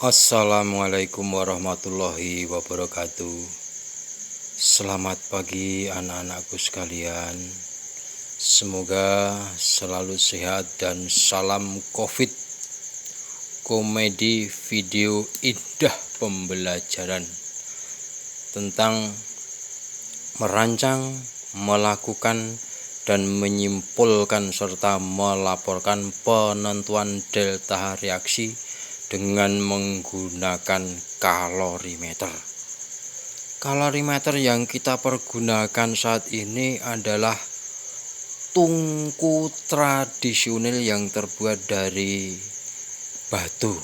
Assalamualaikum warahmatullahi wabarakatuh. Selamat pagi anak-anakku sekalian. Semoga selalu sehat dan salam COVID. Komedi video indah pembelajaran tentang merancang, melakukan, dan menyimpulkan serta melaporkan penentuan delta reaksi dengan menggunakan kalorimeter. Kalorimeter yang kita pergunakan saat ini adalah tungku tradisional yang terbuat dari batu,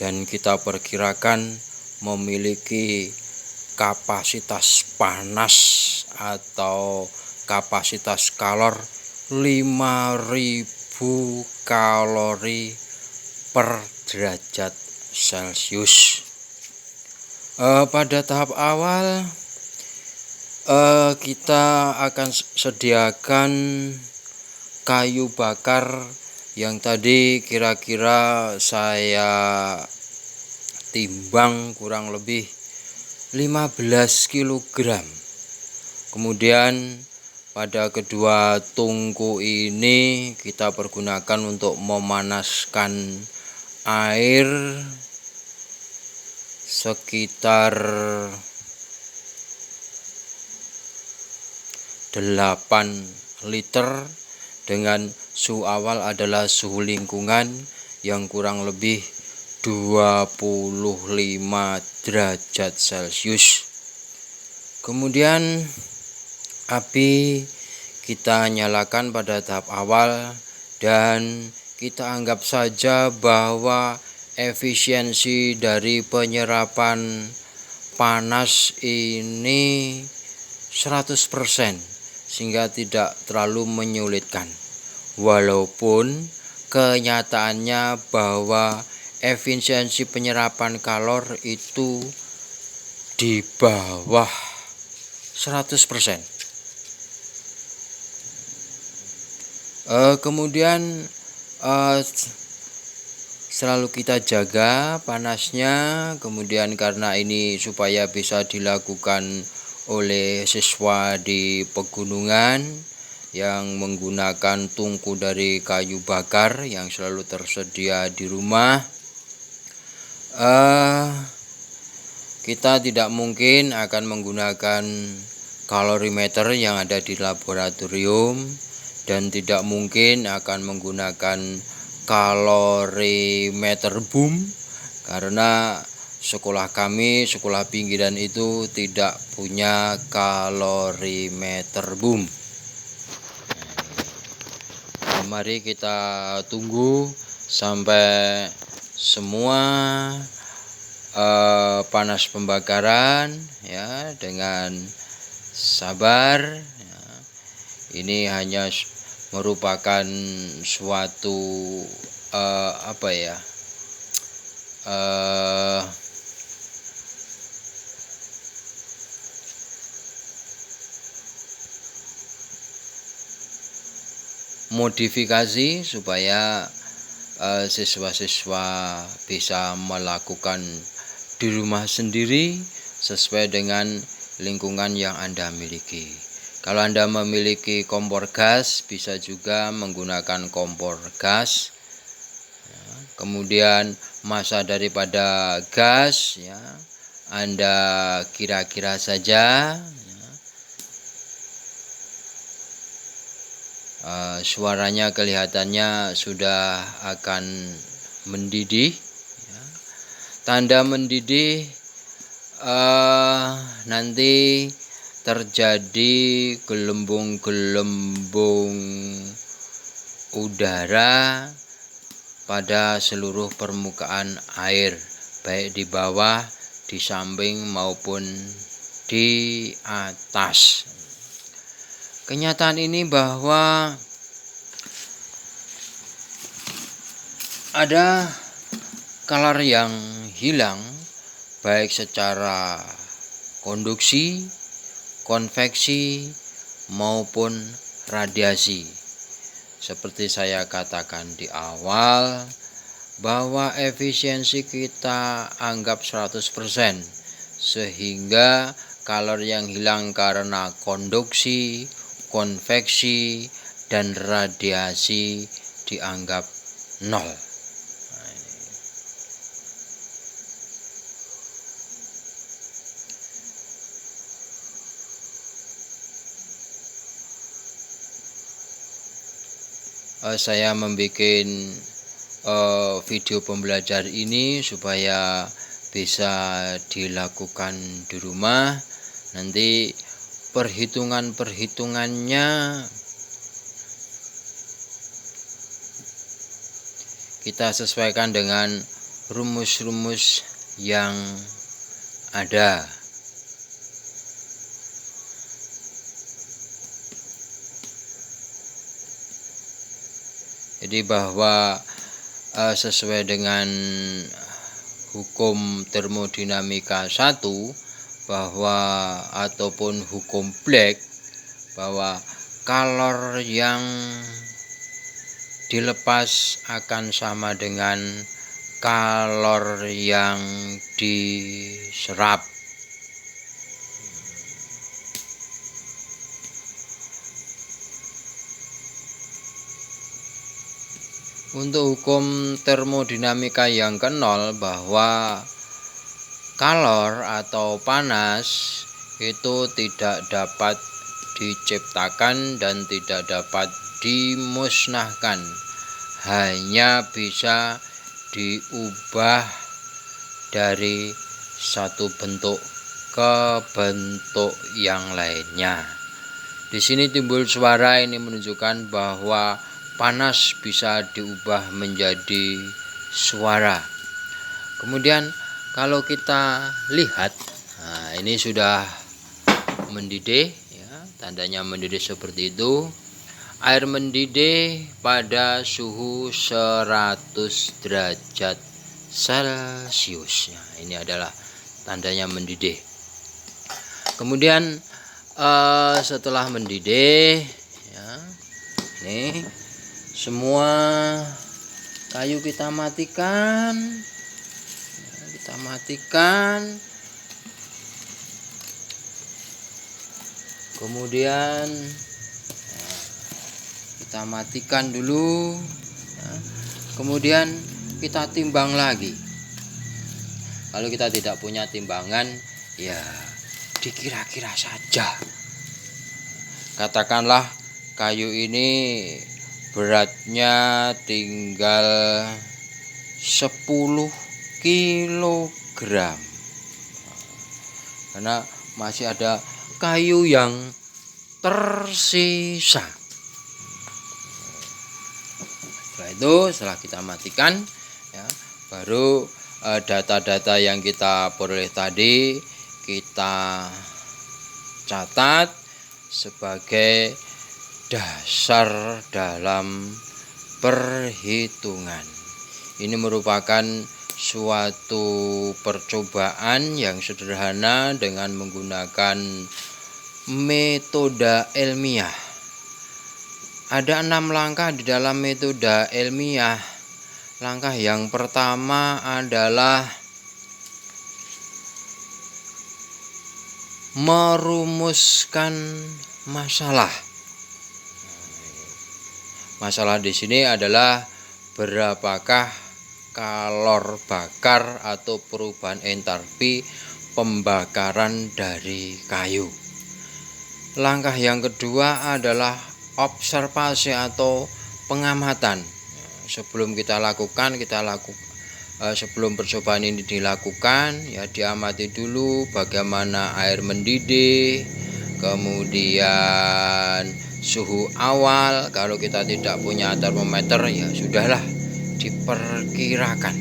dan kita perkirakan memiliki kapasitas panas atau kapasitas kalor 5000 kalori per derajat Celcius. Pada tahap awal kita akan sediakan kayu bakar yang tadi kira-kira saya timbang kurang lebih 15 kg. Kemudian pada kedua tungku ini kita pergunakan untuk memanaskan air sekitar 8 liter dengan suhu awal adalah suhu lingkungan yang kurang lebih 25 derajat Celcius. Kemudian api kita nyalakan pada tahap awal dan kita anggap saja bahwa efisiensi dari penyerapan panas ini 100%, sehingga tidak terlalu menyulitkan. Walaupun kenyataannya bahwa efisiensi penyerapan kalor itu di bawah 100%. Kemudian selalu kita jaga panasnya. Kemudian karena ini supaya bisa dilakukan oleh siswa di pegunungan yang menggunakan tungku dari kayu bakar yang selalu tersedia di rumah, kita tidak mungkin akan menggunakan kalorimeter yang ada di laboratorium dan tidak mungkin akan menggunakan kalorimeter boom, karena sekolah kami, sekolah pinggiran itu tidak punya kalorimeter boom. Mari kita tunggu sampai semua panas pembakaran ya, dengan sabar ya. Ini hanya merupakan suatu modifikasi supaya siswa-siswa bisa melakukan di rumah sendiri sesuai dengan lingkungan yang Anda miliki. Kalau Anda memiliki kompor gas, bisa juga menggunakan kompor gas. Kemudian masa daripada gas ya, Anda kira-kira saja. Suaranya kelihatannya sudah akan mendidih ya. Tanda mendidih nanti terjadi gelembung-gelembung udara pada seluruh permukaan air, baik di bawah, di samping maupun di atas. Kenyataan ini bahwa ada kalor yang hilang baik secara konduksi, konveksi maupun radiasi. Seperti saya katakan di awal, bahwa efisiensi kita anggap 100%, sehingga kalori yang hilang karena konduksi, konveksi, dan radiasi dianggap nol. Saya membuat video pembelajar ini supaya bisa dilakukan di rumah. Nanti perhitungannya kita sesuaikan dengan rumus-rumus yang ada. Jadi bahwa sesuai dengan hukum termodinamika 1 bahwa ataupun hukum Planck bahwa kalor yang dilepas akan sama dengan kalor yang diserap. Untuk hukum termodinamika yang ke-0 bahwa kalor atau panas itu tidak dapat diciptakan dan tidak dapat dimusnahkan, hanya bisa diubah dari satu bentuk ke bentuk yang lainnya. Di sini timbul suara ini menunjukkan bahwa panas bisa diubah menjadi suara. Kemudian kalau kita lihat, nah ini sudah mendidih ya, tandanya mendidih seperti itu. Air mendidih pada suhu 100 derajat Celcius. Nah, ini adalah tandanya mendidih. Kemudian setelah mendidih ya, ini semua kayu kita matikan. Kemudian kita matikan dulu. Kemudian kita timbang lagi. Kalau kita tidak punya timbangan, ya dikira-kira saja. Katakanlah kayu ini beratnya tinggal 10 kilogram, karena masih ada kayu yang tersisa. Setelah itu, setelah kita matikan ya, baru data-data yang kita peroleh tadi kita catat sebagai dasar dalam perhitungan. Ini merupakan suatu percobaan yang sederhana dengan menggunakan metode ilmiah. Ada 6 langkah di dalam metode ilmiah. Langkah yang pertama adalah merumuskan masalah. Masalah di sini adalah berapakah kalor bakar atau perubahan entalpi pembakaran dari kayu. Langkah yang kedua adalah observasi atau pengamatan. Sebelum sebelum percobaan ini dilakukan, ya diamati dulu bagaimana air mendidih, kemudian suhu awal. Kalau kita tidak punya termometer, ya sudahlah, diperkirakan.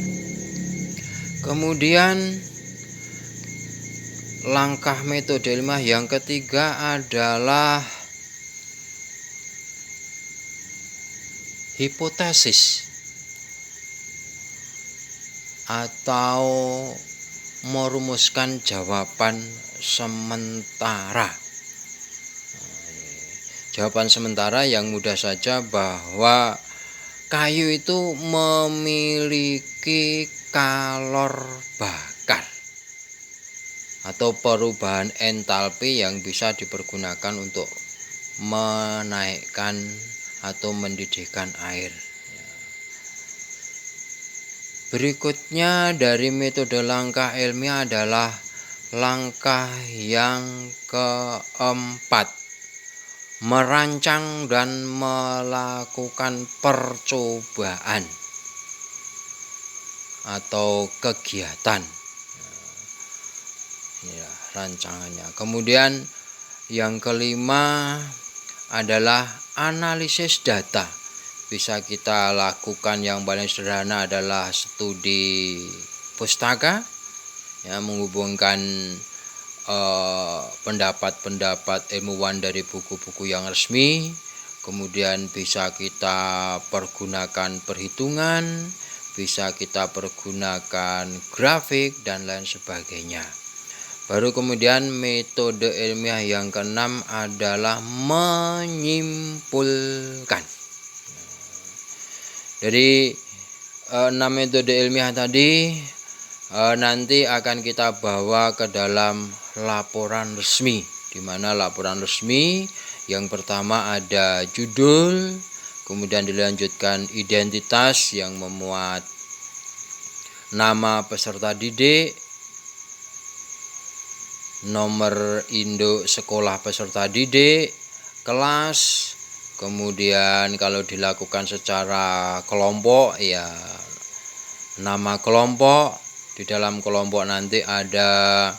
Kemudian langkah metode ilmiah yang ketiga adalah hipotesis atau merumuskan jawaban sementara. Jawaban sementara yang mudah saja bahwa kayu itu memiliki kalor bakar atau perubahan entalpi yang bisa dipergunakan untuk menaikkan atau mendidihkan air. Berikutnya dari metode langkah ilmiah adalah langkah yang keempat, merancang dan melakukan percobaan atau kegiatan. Ya, rancangannya. Kemudian yang kelima adalah analisis data. Bisa kita lakukan yang paling sederhana adalah studi pustaka, ya, menghubungkan pendapat-pendapat ilmuwan dari buku-buku yang resmi. Kemudian bisa kita pergunakan perhitungan, bisa kita pergunakan grafik dan lain sebagainya. Baru kemudian metode ilmiah yang keenam adalah menyimpulkan. Dari 6 metode ilmiah tadi nanti akan kita bawa ke dalam laporan resmi, di mana laporan resmi yang pertama ada judul, kemudian dilanjutkan identitas yang memuat nama peserta didik, nomor induk sekolah peserta didik, kelas, kemudian kalau dilakukan secara kelompok ya nama kelompok. Di dalam kelompok nanti ada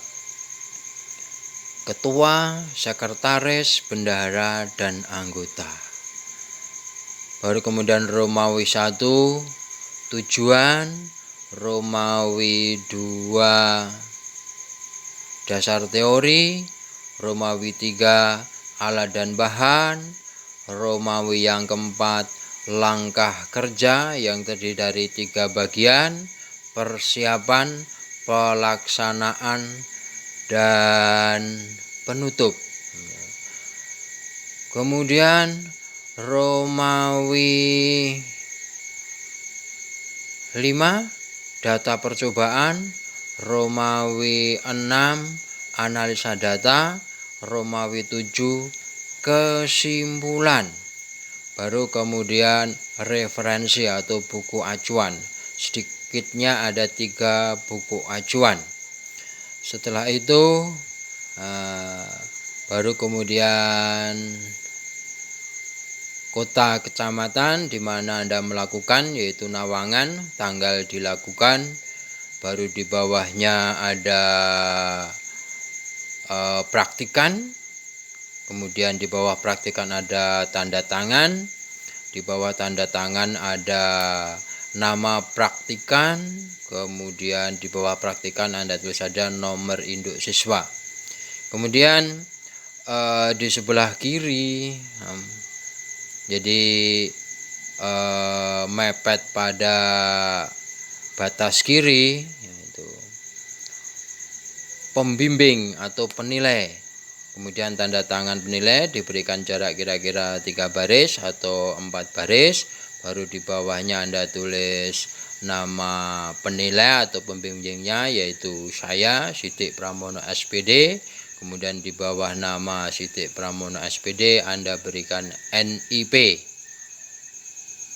ketua, sekretaris, bendahara, dan anggota. Baru kemudian Romawi 1 tujuan, Romawi 2 dasar teori, Romawi 3 alat dan bahan, Romawi yang keempat langkah kerja yang terdiri dari 3 bagian, persiapan, pelaksanaan, dan penutup. Kemudian Romawi 5 data percobaan, Romawi 6 analisa data, Romawi 7 kesimpulan. Baru kemudian referensi atau buku acuan. Sedikitnya ada 3 buku acuan. Setelah itu baru kemudian kota kecamatan di mana Anda melakukan, yaitu Nawangan, tanggal dilakukan. Baru di bawahnya ada praktikan. Kemudian di bawah praktikan ada tanda tangan. Di bawah tanda tangan ada nama praktikan. Kemudian di bawah praktikan Anda tulis saja nomor induk siswa. Kemudian di sebelah kiri, jadi mepet pada batas kiri, yaitu pembimbing atau penilai. Kemudian tanda tangan penilai diberikan jarak kira-kira 3 baris atau 4 baris. Baru di bawahnya Anda tulis nama penilai atau pembimbingnya, yaitu saya Sidik Pramono SPD. Kemudian di bawah nama Sidik Pramono SPD Anda berikan NIP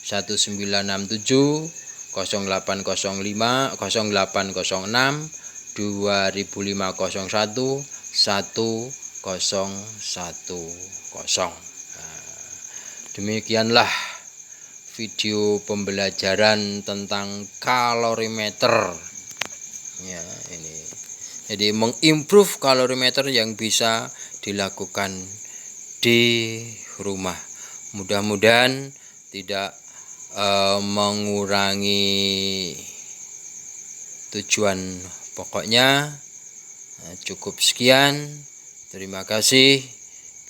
1967 0805 0806 2005 01 010. Demikianlah video pembelajaran tentang kalorimeter. Ya, ini. Jadi mengimprove kalorimeter yang bisa dilakukan di rumah. Mudah-mudahan tidak mengurangi tujuan pokoknya. Cukup sekian. Terima kasih.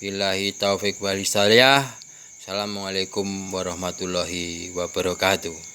Billahi taufik wal hidayah. Assalamualaikum warahmatullahi wabarakatuh.